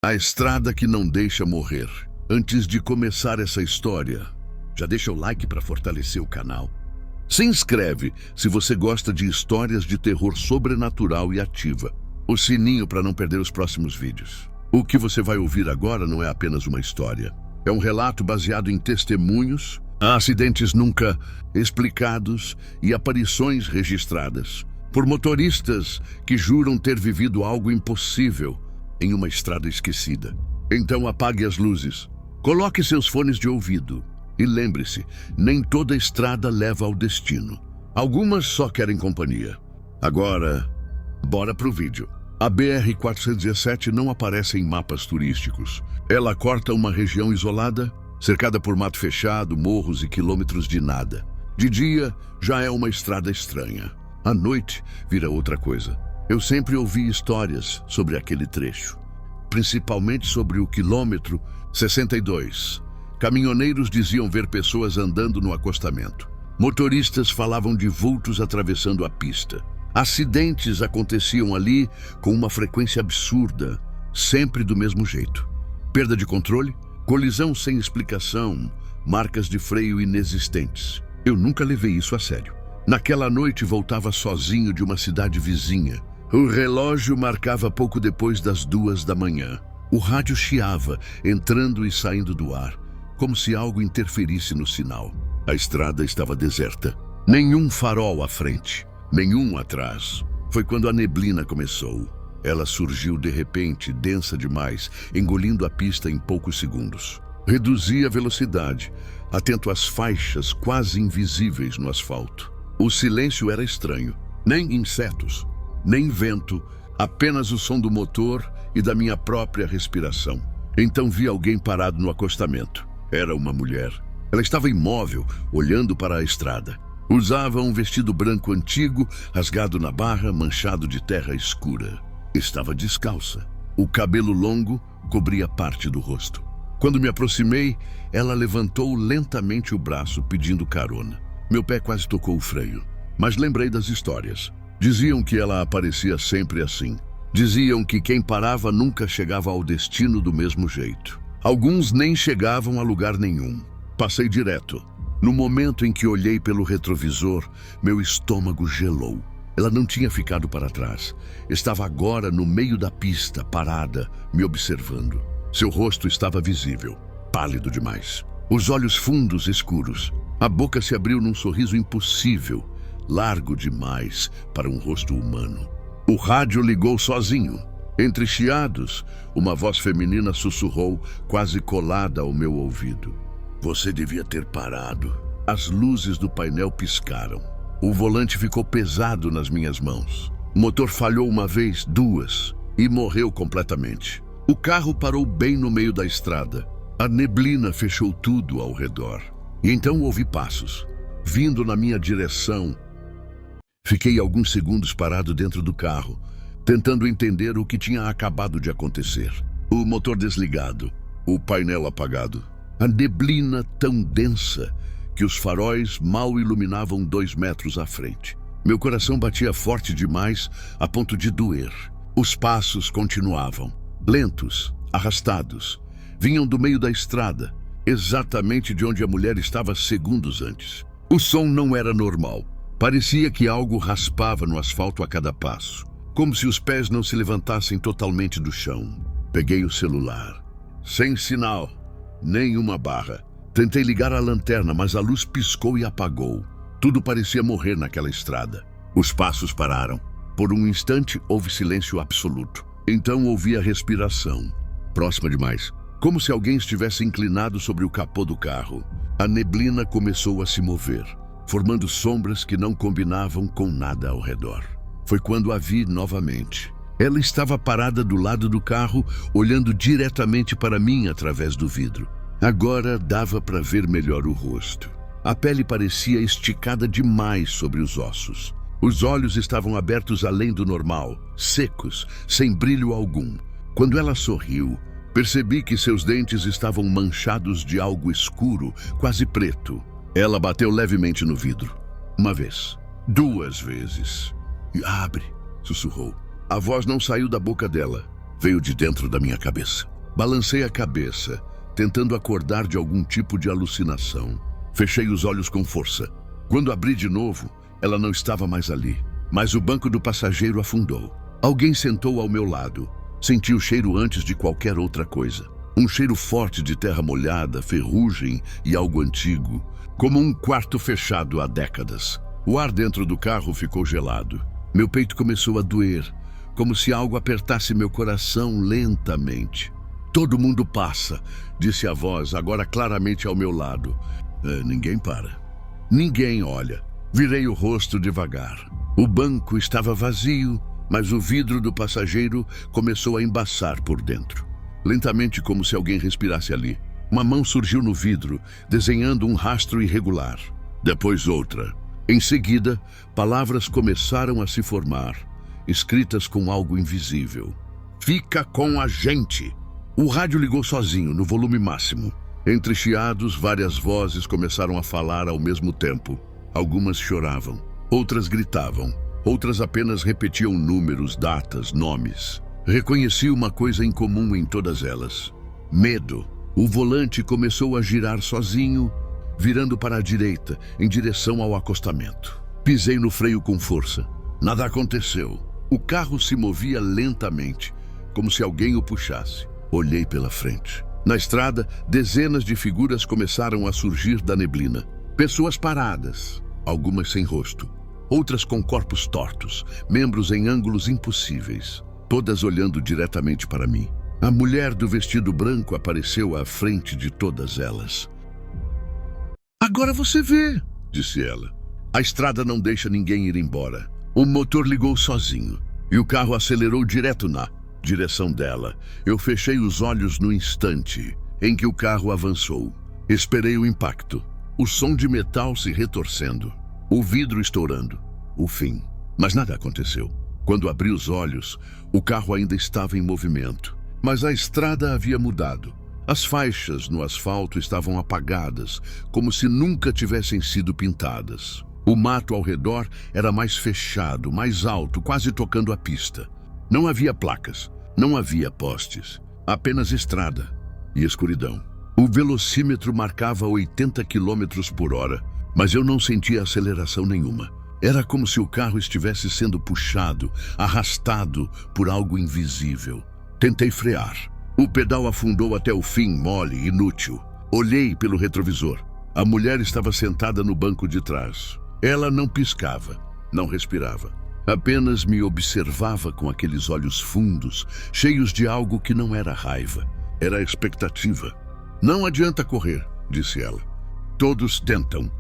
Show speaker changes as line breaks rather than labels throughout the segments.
A estrada que não deixa morrer. Antes de começar essa história, já deixa o like para fortalecer o canal. Se inscreve se você gosta de histórias de terror sobrenatural e ativa o sininho para não perder os próximos vídeos. O que você vai ouvir agora não é apenas uma história. É um relato baseado em testemunhos, acidentes nunca explicados e aparições registradas por motoristas que juram ter vivido algo impossível em uma estrada esquecida. Então apague as luzes, coloque seus fones de ouvido e lembre-se, nem toda estrada leva ao destino. Algumas só querem companhia. Agora, bora pro vídeo. A BR-417 não aparece em mapas turísticos. Ela corta uma região isolada, cercada por mato fechado, morros e quilômetros de nada. De dia, já é uma estrada estranha. À noite, vira outra coisa. Eu sempre ouvi histórias sobre aquele trecho, principalmente sobre o quilômetro 62. Caminhoneiros diziam ver pessoas andando no acostamento. Motoristas falavam de vultos atravessando a pista. Acidentes aconteciam ali com uma frequência absurda, sempre do mesmo jeito. Perda de controle, colisão sem explicação, marcas de freio inexistentes. Eu nunca levei isso a sério. Naquela noite voltava sozinho de uma cidade vizinha. O relógio marcava pouco depois das 2 da manhã. O rádio chiava, entrando e saindo do ar, como se algo interferisse no sinal. A estrada estava deserta. Nenhum farol à frente, nenhum atrás. Foi quando a neblina começou. Ela surgiu de repente, densa demais, engolindo a pista em poucos segundos. Reduzi a velocidade, atento às faixas quase invisíveis no asfalto. O silêncio era estranho. Nem insetos, nem vento, apenas o som do motor e da minha própria respiração. Então vi alguém parado no acostamento. Era uma mulher. Ela estava imóvel, olhando para a estrada. Usava um vestido branco antigo, rasgado na barra, manchado de terra escura. Estava descalça. O cabelo longo cobria parte do rosto. Quando me aproximei, ela levantou lentamente o braço, pedindo carona. Meu pé quase tocou o freio, mas lembrei das histórias. Diziam que ela aparecia sempre assim. Diziam que quem parava nunca chegava ao destino do mesmo jeito. Alguns nem chegavam a lugar nenhum. Passei direto. No momento em que olhei pelo retrovisor, meu estômago gelou. Ela não tinha ficado para trás. Estava agora no meio da pista, parada, me observando. Seu rosto estava visível, pálido demais. Os olhos fundos, escuros. A boca se abriu num sorriso impossível, largo demais para um rosto humano. O rádio ligou sozinho. Entre chiados, uma voz feminina sussurrou, quase colada ao meu ouvido. Você devia ter parado. As luzes do painel piscaram. O volante ficou pesado nas minhas mãos. O motor falhou uma vez, duas, e morreu completamente. O carro parou bem no meio da estrada. A neblina fechou tudo ao redor. E então ouvi passos, vindo na minha direção. Fiquei alguns segundos parado dentro do carro, tentando entender o que tinha acabado de acontecer. O motor desligado, o painel apagado. A neblina tão densa que os faróis mal iluminavam 2 metros à frente. Meu coração batia forte demais a ponto de doer. Os passos continuavam, lentos, arrastados. Vinham do meio da estrada, exatamente de onde a mulher estava segundos antes. O som não era normal. Parecia que algo raspava no asfalto a cada passo, como se os pés não se levantassem totalmente do chão. Peguei o celular. Sem sinal, nenhuma barra. Tentei ligar a lanterna, mas a luz piscou e apagou. Tudo parecia morrer naquela estrada. Os passos pararam. Por um instante, houve silêncio absoluto. Então ouvi a respiração, próxima demais, como se alguém estivesse inclinado sobre o capô do carro. A neblina começou a se mover, formando sombras que não combinavam com nada ao redor. Foi quando a vi novamente. Ela estava parada do lado do carro, olhando diretamente para mim através do vidro. Agora dava para ver melhor o rosto. A pele parecia esticada demais sobre os ossos. Os olhos estavam abertos além do normal, secos, sem brilho algum. Quando ela sorriu, percebi que seus dentes estavam manchados de algo escuro, quase preto. Ela bateu levemente no vidro. Uma vez, 2 vezes. Abre, sussurrou. A voz não saiu da boca dela. Veio de dentro da minha cabeça. Balancei a cabeça, tentando acordar de algum tipo de alucinação. Fechei os olhos com força. Quando abri de novo, ela não estava mais ali, mas o banco do passageiro afundou. Alguém sentou ao meu lado. Senti o cheiro antes de qualquer outra coisa. Um cheiro forte de terra molhada, ferrugem e algo antigo, como um quarto fechado há décadas. O ar dentro do carro ficou gelado. Meu peito começou a doer, como se algo apertasse meu coração lentamente. Todo mundo passa, disse a voz, agora claramente ao meu lado. Ninguém para. Ninguém olha. Virei o rosto devagar. O banco estava vazio, mas o vidro do passageiro começou a embaçar por dentro. Lentamente, como se alguém respirasse ali. Uma mão surgiu no vidro, desenhando um rastro irregular. Depois outra. Em seguida, palavras começaram a se formar, escritas com algo invisível. Fica com a gente! O rádio ligou sozinho, no volume máximo. Entre chiados, várias vozes começaram a falar ao mesmo tempo. Algumas choravam, outras gritavam, outras apenas repetiam números, datas, nomes. Reconheci uma coisa em comum em todas elas: medo. O volante começou a girar sozinho, virando para a direita, em direção ao acostamento. Pisei no freio com força. Nada aconteceu. O carro se movia lentamente, como se alguém o puxasse. Olhei pela frente. Na estrada, dezenas de figuras começaram a surgir da neblina. Pessoas paradas, algumas sem rosto, outras com corpos tortos, membros em ângulos impossíveis, todas olhando diretamente para mim. A mulher do vestido branco apareceu à frente de todas elas. Agora você vê, disse ela. A estrada não deixa ninguém ir embora. O motor ligou sozinho e o carro acelerou direto na direção dela. Eu fechei os olhos no instante em que o carro avançou. Esperei o impacto, o som de metal se retorcendo, o vidro estourando, o fim. Mas nada aconteceu. Quando abri os olhos, o carro ainda estava em movimento, mas a estrada havia mudado. As faixas no asfalto estavam apagadas, como se nunca tivessem sido pintadas. O mato ao redor era mais fechado, mais alto, quase tocando a pista. Não havia placas, não havia postes, apenas estrada e escuridão. O velocímetro marcava 80 km por hora, mas eu não sentia aceleração nenhuma. Era como se o carro estivesse sendo puxado, arrastado por algo invisível. Tentei frear. O pedal afundou até o fim, mole, inútil. Olhei pelo retrovisor. A mulher estava sentada no banco de trás. Ela não piscava, não respirava. Apenas me observava com aqueles olhos fundos, cheios de algo que não era raiva. Era expectativa. Não adianta correr, disse ela. Todos tentam.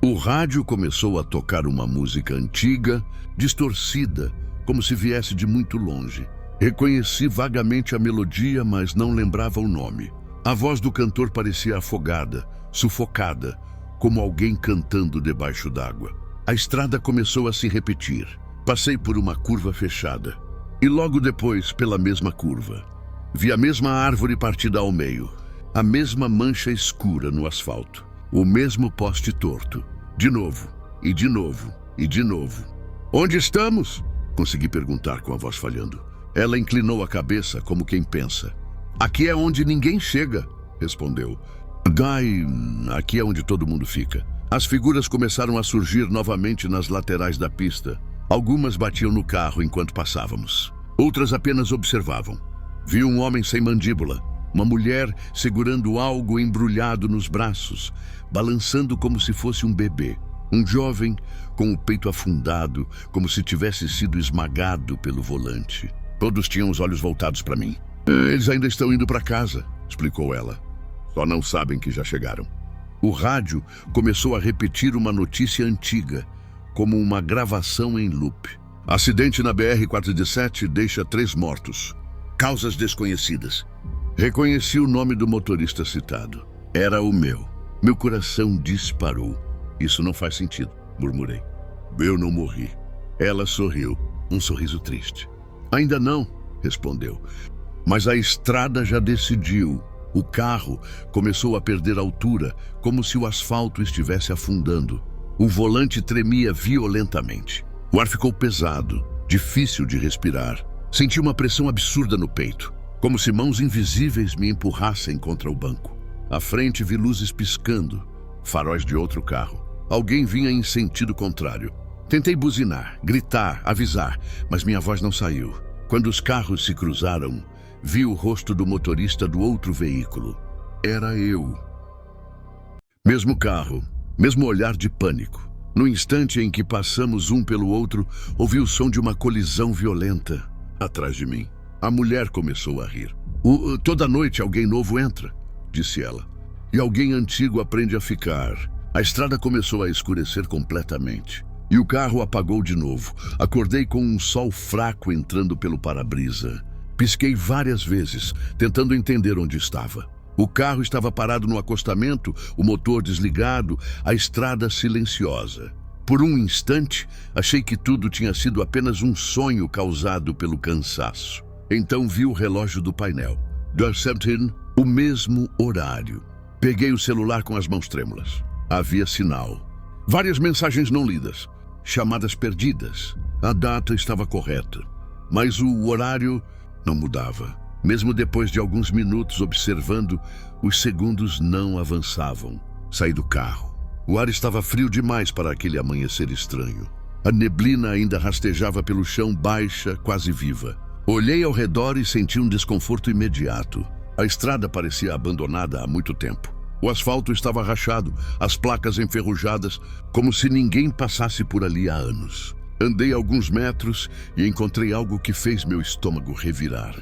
O rádio começou a tocar uma música antiga, distorcida, como se viesse de muito longe. Reconheci vagamente a melodia, mas não lembrava o nome. A voz do cantor parecia afogada, sufocada, como alguém cantando debaixo d'água. A estrada começou a se repetir. Passei por uma curva fechada e logo depois pela mesma curva. Vi a mesma árvore partida ao meio, a mesma mancha escura no asfalto, o mesmo poste torto. De novo, e de novo, e de novo. Onde estamos? Consegui perguntar com a voz falhando. Ela inclinou a cabeça como quem pensa. Aqui é onde ninguém chega, respondeu. Guy, aqui é onde todo mundo fica. As figuras começaram a surgir novamente nas laterais da pista. Algumas batiam no carro enquanto passávamos. Outras apenas observavam. Vi um homem sem mandíbula, uma mulher segurando algo embrulhado nos braços, balançando como se fosse um bebê. Um jovem com o peito afundado, como se tivesse sido esmagado pelo volante. Todos tinham os olhos voltados para mim. Eles ainda estão indo para casa, explicou ela. Só não sabem que já chegaram. O rádio começou a repetir uma notícia antiga, como uma gravação em loop. Acidente na BR-417 deixa 3 mortos. Causas desconhecidas. Reconheci o nome do motorista citado. Era o meu. Meu coração disparou. Isso não faz sentido, murmurei. Eu não morri. Ela sorriu, um sorriso triste. Ainda não, respondeu. Mas a estrada já decidiu. O carro começou a perder altura, como se o asfalto estivesse afundando. O volante tremia violentamente. O ar ficou pesado, difícil de respirar. Senti uma pressão absurda no peito. como se mãos invisíveis me empurrassem contra o banco. À frente vi luzes piscando, faróis de outro carro. Alguém vinha em sentido contrário. Tentei buzinar, gritar, avisar, mas minha voz não saiu. Quando os carros se cruzaram, vi o rosto do motorista do outro veículo. Era eu. Mesmo carro, mesmo olhar de pânico. No instante em que passamos um pelo outro, ouvi o som de uma colisão violenta atrás de mim. A mulher começou a rir. Toda noite alguém novo entra, disse ela. E alguém antigo aprende a ficar. A estrada começou a escurecer completamente. E o carro apagou de novo. Acordei com um sol fraco entrando pelo para-brisa. Pisquei várias vezes, tentando entender onde estava. O carro estava parado no acostamento, o motor desligado, a estrada silenciosa. Por um instante, achei que tudo tinha sido apenas um sonho causado pelo cansaço. Então vi o relógio do painel. 17, o mesmo horário. Peguei o celular com as mãos trêmulas. Havia sinal. Várias mensagens não lidas. Chamadas perdidas. A data estava correta, mas o horário não mudava. Mesmo depois de alguns minutos observando, os segundos não avançavam. Saí do carro. O ar estava frio demais para aquele amanhecer estranho. A neblina ainda rastejava pelo chão, baixa, quase viva. Olhei ao redor e senti um desconforto imediato. A estrada parecia abandonada há muito tempo. O asfalto estava rachado, as placas enferrujadas, como se ninguém passasse por ali há anos. Andei alguns metros e encontrei algo que fez meu estômago revirar.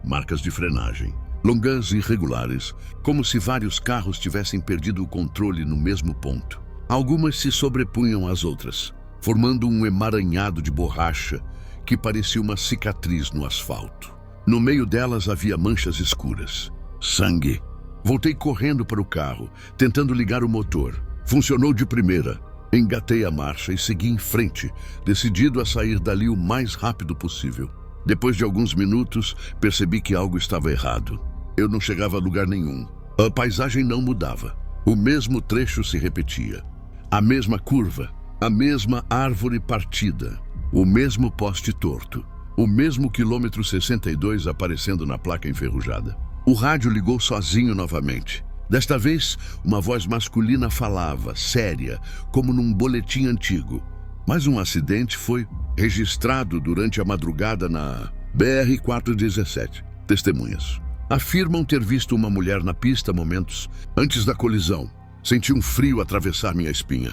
Marcas de frenagem, longas e irregulares, como se vários carros tivessem perdido o controle no mesmo ponto. Algumas se sobrepunham às outras, formando um emaranhado de borracha que parecia uma cicatriz no asfalto. No meio delas havia manchas escuras. Sangue. Voltei correndo para o carro, tentando ligar o motor. Funcionou de primeira. Engatei a marcha e segui em frente, decidido a sair dali o mais rápido possível. Depois de alguns minutos, percebi que algo estava errado. Eu não chegava a lugar nenhum. A paisagem não mudava. O mesmo trecho se repetia. A mesma curva, a mesma árvore partida, o mesmo poste torto, o mesmo quilômetro 62 aparecendo na placa enferrujada. O rádio ligou sozinho novamente. Desta vez, uma voz masculina falava, séria, como num boletim antigo. Mais um acidente foi registrado durante a madrugada na BR-417. Testemunhas afirmam ter visto uma mulher na pista momentos antes da colisão. Senti um frio atravessar minha espinha.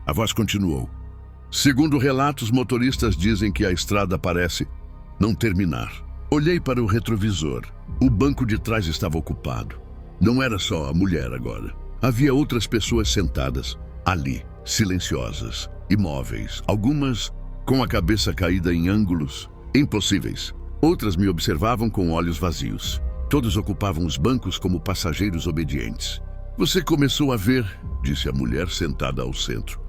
A voz continuou. Segundo relatos, motoristas dizem que a estrada parece não terminar. Olhei para o retrovisor. O banco de trás estava ocupado. Não era só a mulher agora. Havia outras pessoas sentadas ali, silenciosas, imóveis, algumas com a cabeça caída em ângulos impossíveis. Outras me observavam com olhos vazios. Todos ocupavam os bancos como passageiros obedientes. Você começou a ver, disse a mulher sentada ao centro.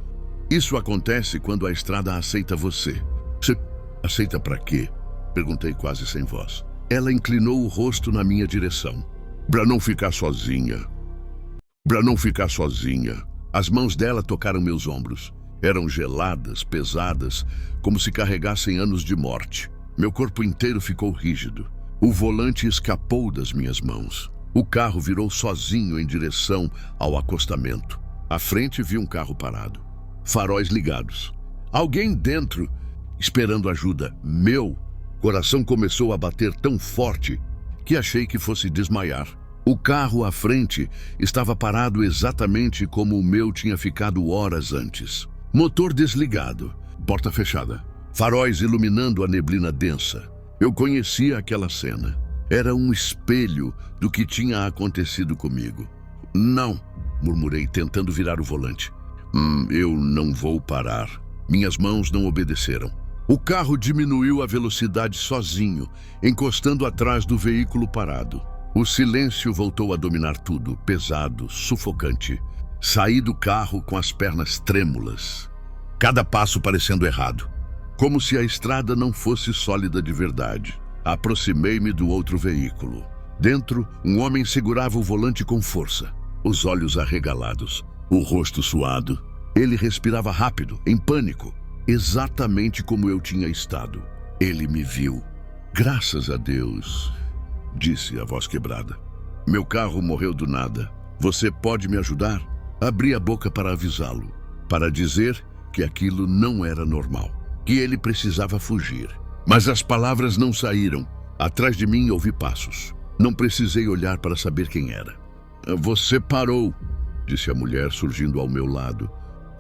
Isso acontece quando a estrada aceita você. Você aceita para quê? Perguntei quase sem voz. Ela inclinou o rosto na minha direção. Para não ficar sozinha. Para não ficar sozinha. As mãos dela tocaram meus ombros. Eram geladas, pesadas, como se carregassem anos de morte. Meu corpo inteiro ficou rígido. O volante escapou das minhas mãos. O carro virou sozinho em direção ao acostamento. À frente vi um carro parado. Faróis ligados. Alguém dentro, esperando ajuda. Meu coração começou a bater tão forte que achei que fosse desmaiar. O carro à frente estava parado exatamente como o meu tinha ficado horas antes. Motor desligado, porta fechada, faróis iluminando a neblina densa. Eu conhecia aquela cena. Era um espelho do que tinha acontecido comigo. Não, murmurei, tentando virar o volante. Eu não vou parar. Minhas mãos não obedeceram. O carro diminuiu a velocidade sozinho, encostando atrás do veículo parado. O silêncio voltou a dominar tudo, pesado, sufocante. Saí do carro com as pernas trêmulas, cada passo parecendo errado, como se a estrada não fosse sólida de verdade. Aproximei-me do outro veículo. Dentro, um homem segurava o volante com força, os olhos arregalados, o rosto suado. Ele respirava rápido, em pânico, exatamente como eu tinha estado. Ele me viu. Graças a Deus. disse a voz quebrada. Meu carro morreu do nada. Você pode me ajudar? Abri a boca para avisá-lo, para dizer que aquilo não era normal, que ele precisava fugir. Mas as palavras não saíram. Atrás de mim ouvi passos. Não precisei olhar para saber quem era. Você parou, disse a mulher surgindo ao meu lado.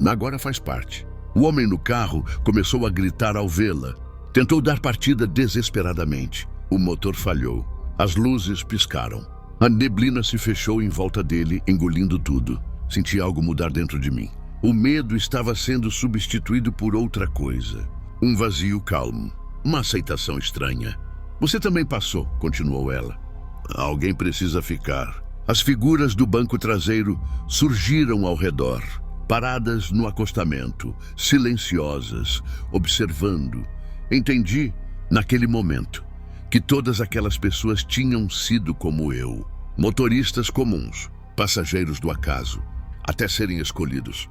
Agora faz parte. O homem no carro começou a gritar ao vê-la. Tentou dar partida desesperadamente. O motor falhou. As luzes piscaram. A neblina se fechou em volta dele, engolindo tudo. Senti algo mudar dentro de mim. O medo estava sendo substituído por outra coisa. Um vazio calmo. Uma aceitação estranha. Você também passou, continuou ela. Alguém precisa ficar. As figuras do banco traseiro surgiram ao redor, paradas no acostamento, silenciosas, observando. Entendi, naquele momento, que todas aquelas pessoas tinham sido como eu. Motoristas comuns, passageiros do acaso, até serem escolhidos.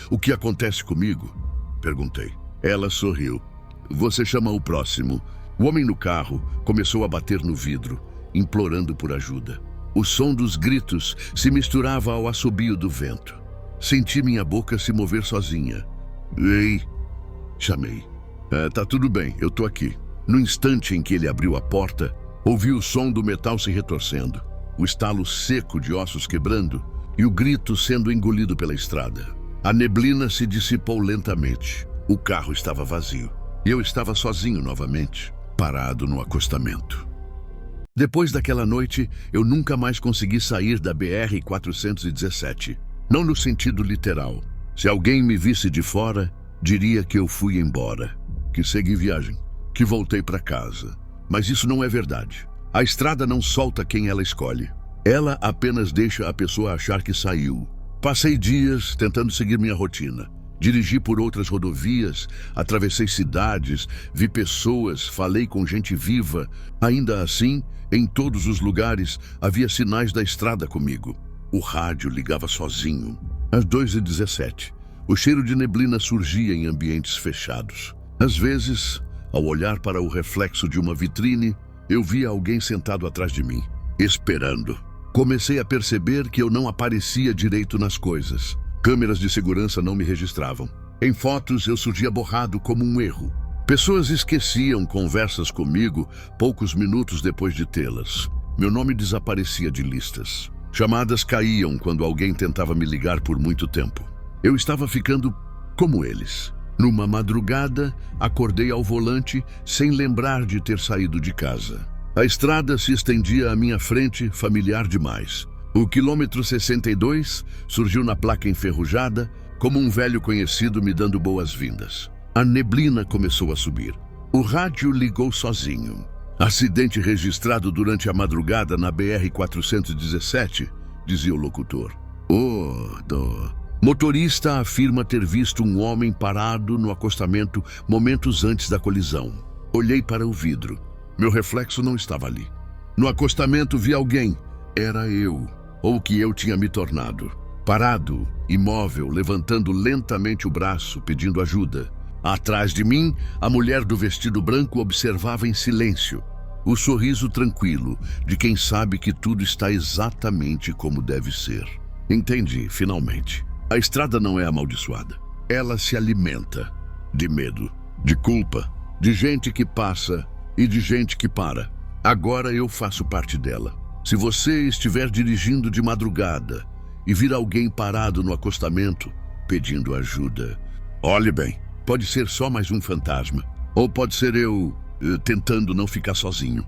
O que acontece comigo? Perguntei. Ela sorriu. Você chama o próximo. O homem no carro começou a bater no vidro, implorando por ajuda. O som dos gritos se misturava ao assobio do vento. Senti minha boca se mover sozinha. Ei, chamei. Tá tudo bem, eu tô aqui. No instante em que ele abriu a porta, ouvi o som do metal se retorcendo, o estalo seco de ossos quebrando e o grito sendo engolido pela estrada. A neblina se dissipou lentamente. O carro estava vazio. E eu estava sozinho novamente, parado no acostamento. Depois daquela noite, eu nunca mais consegui sair da BR-417. Não no sentido literal. Se alguém me visse de fora, diria que eu fui embora, que segui viagem, que voltei para casa. Mas isso não é verdade. A estrada não solta quem ela escolhe. Ela apenas deixa a pessoa achar que saiu. Passei dias tentando seguir minha rotina. Dirigi por outras rodovias, atravessei cidades, vi pessoas, falei com gente viva. Ainda assim, em todos os lugares, havia sinais da estrada comigo. O rádio ligava sozinho. Às 2h17, o cheiro de neblina surgia em ambientes fechados. Às vezes, ao olhar para o reflexo de uma vitrine, eu via alguém sentado atrás de mim, esperando. Comecei a perceber que eu não aparecia direito nas coisas. Câmeras de segurança não me registravam. Em fotos, eu surgia borrado como um erro. Pessoas esqueciam conversas comigo poucos minutos depois de tê-las. Meu nome desaparecia de listas. Chamadas caíam quando alguém tentava me ligar por muito tempo. Eu estava ficando como eles. Numa madrugada, acordei ao volante sem lembrar de ter saído de casa. A estrada se estendia à minha frente, familiar demais. O quilômetro 62 surgiu na placa enferrujada, como um velho conhecido me dando boas-vindas. A neblina começou a subir. O rádio ligou sozinho. Acidente registrado durante a madrugada na BR-417, dizia o locutor. Motorista afirma ter visto um homem parado no acostamento momentos antes da colisão. Olhei para o vidro. Meu reflexo não estava ali. No acostamento vi alguém. Era eu. Ou o que eu tinha me tornado. Parado, imóvel, levantando lentamente o braço, pedindo ajuda. Atrás de mim, a mulher do vestido branco observava em silêncio. O sorriso tranquilo, de quem sabe que tudo está exatamente como deve ser. Entendi, finalmente. A estrada não é amaldiçoada. Ela se alimenta de medo, de culpa, de gente que passa e de gente que para. Agora eu faço parte dela. Se você estiver dirigindo de madrugada e vir alguém parado no acostamento pedindo ajuda, olhe bem, pode ser só mais um fantasma, ou pode ser eu tentando não ficar sozinho.